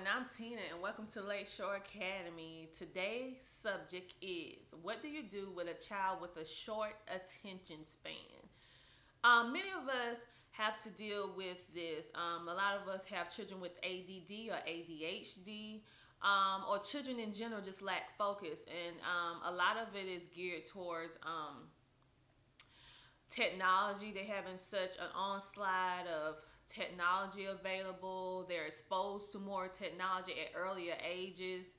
I'm Tina and welcome to Lakeshore Academy. Today's subject is, what do you do with a child with a short attention span? Many of us have to deal with this. A lot of us have children with ADD or ADHD, or children in general just lack focus. And a lot of it is geared towards technology. They're having such an onslaught of technology available. They're exposed to more technology at earlier ages.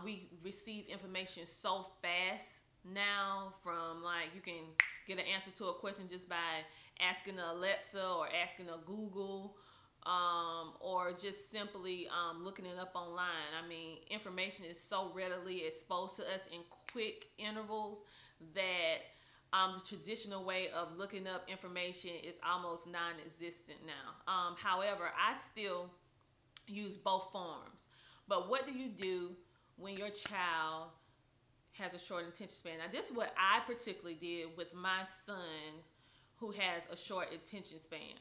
We receive information so fast now, from like you can get an answer to a question just by asking Alexa or asking a Google, or just simply looking it up online. I mean, information is so readily exposed to us in quick intervals that the traditional way of looking up information is almost non-existent now. However, I still use both forms. But what do you do when your child has a short attention span? Now, this is what I particularly did with my son who has a short attention span.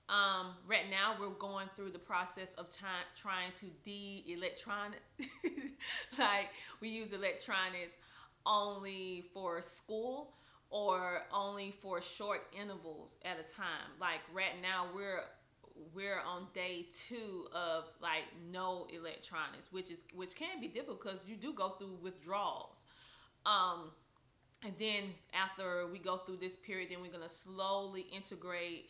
Right now, we're going through the process of trying to de-electronic. Like, we use electronics only for school or only for short intervals at a time. Like right now we're on day 2 of like no electronics, which can be difficult because you do go through withdrawals. And then after we go through this period, then we're going to slowly integrate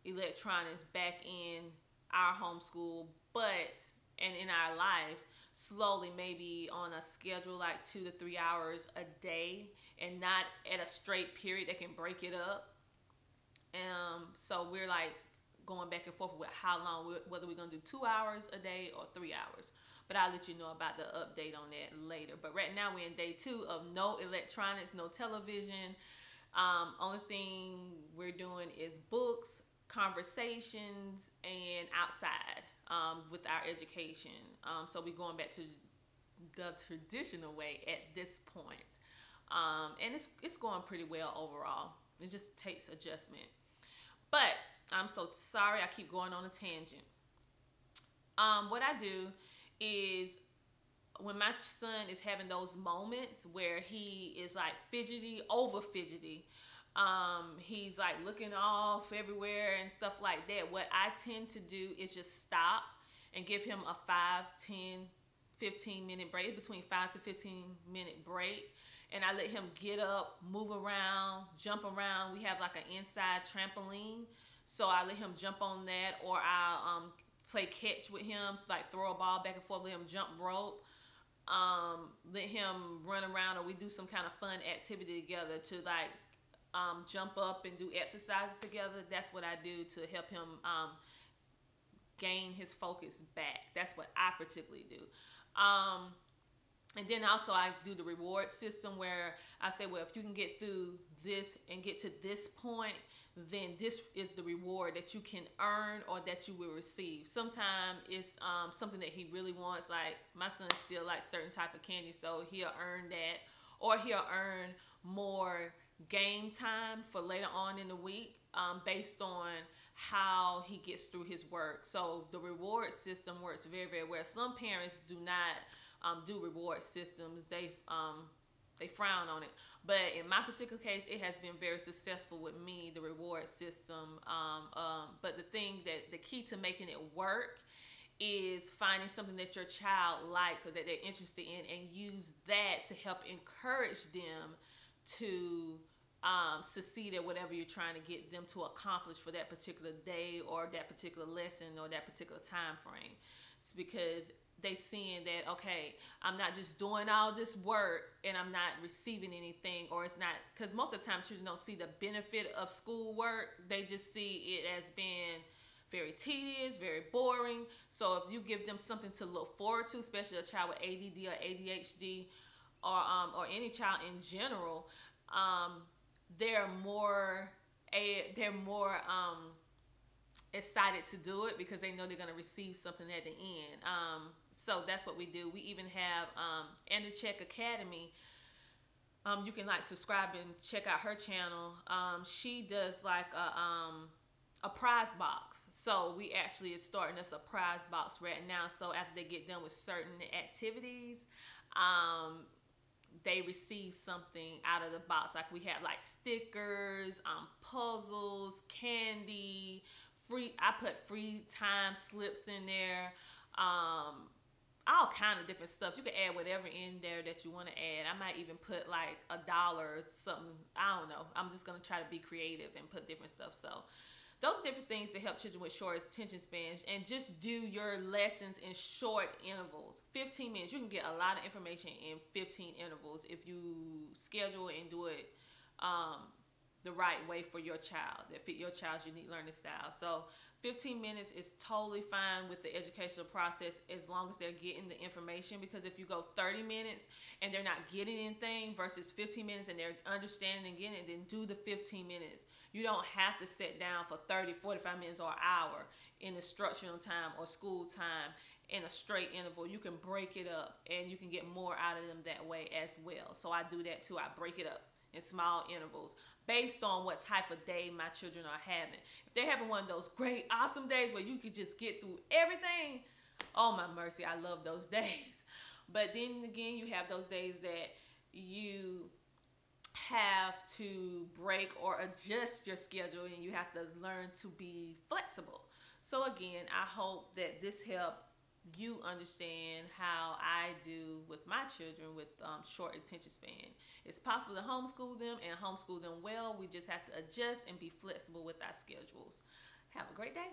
electronics back in our homeschool, and in our lives, slowly, maybe on a schedule like 2 to 3 hours a day, and not at a straight period that can break it up. So we're like going back and forth with how long, whether we're gonna do 2 hours a day or 3 hours. But I'll let you know about the update on that later. But right now we're in day 2 of no electronics, no television. Only thing we're doing is books, conversations, and outside with our education. So we're going back to the traditional way at this point. And it's going pretty well overall. It just takes adjustment. But I'm so sorry I keep going on a tangent. What I do is, when my son is having those moments where he is like fidgety, over fidgety, he's like looking off everywhere and stuff like that, what I tend to do is just stop and give him a 5, 10, 15 minute break, between 5 to 15 minute break. And I let him get up, move around, jump around. We have like an inside trampoline, so I let him jump on that, or I'll play catch with him, like throw a ball back and forth, let him jump rope, let him run around, or we do some kind of fun activity together to like jump up and do exercises together. That's what I do to help him gain his focus back. That's what I particularly do. And then also I do the reward system, where I say, well, if you can get through this and get to this point, then this is the reward that you can earn or that you will receive. Sometimes it's something that he really wants. Like my son still likes certain type of candy, so he'll earn that, or he'll earn more game time for later on in the week, based on how he gets through his work. So the reward system works very, very well. Some parents do not do reward systems. They frown on it. But in my particular case, it has been very successful with me, the reward system. But the key to making it work is finding something that your child likes or that they're interested in, and use that to help encourage them to succeed at whatever you're trying to get them to accomplish for that particular day or that particular lesson or that particular time frame. It's because they seeing that, okay, I'm not just doing all this work and I'm not receiving anything, or it's not, because most of the time children don't see the benefit of school work. They just see it as being very tedious, very boring. So if you give them something to look forward to, especially a child with ADD or ADHD, or any child in general, they're more excited to do it because they know they're going to receive something at the end. So that's what we do. We even have Entrepreneurship Academy. You can like subscribe and check out her channel. She does like a prize box. So we actually is starting us a prize box right now. So after they get done with certain activities, they receive something out of the box. Like we have like stickers, puzzles, candy, free. I put free time slips in there. All kind of different stuff. You can add whatever in there that you want to add. I might even put like $1 or something. I don't know. I'm just gonna try to be creative and put different stuff. So those are different things to help children with short attention spans, and just do your lessons in short intervals. 15 minutes. You can get a lot of information in 15 intervals if you schedule and do it the right way for your child, that fit your child's unique learning style. So 15 minutes is totally fine with the educational process as long as they're getting the information, because if you go 30 minutes and they're not getting anything versus 15 minutes and they're understanding and getting it, then do the 15 minutes. You don't have to sit down for 30, 45 minutes or an hour in instructional time or school time in a straight interval. You can break it up and you can get more out of them that way as well. So I do that too. I break it up in small intervals based on what type of day my children are having. If they're having one of those great, awesome days where you could just get through everything, oh my mercy, I love those days. But then again, you have those days that you have to break or adjust your schedule, and you have to learn to be flexible. So again, I hope that this helped you understand how I do with my children with short attention span. It's possible to homeschool them and homeschool them well. We just have to adjust and be flexible with our schedules. Have a great day.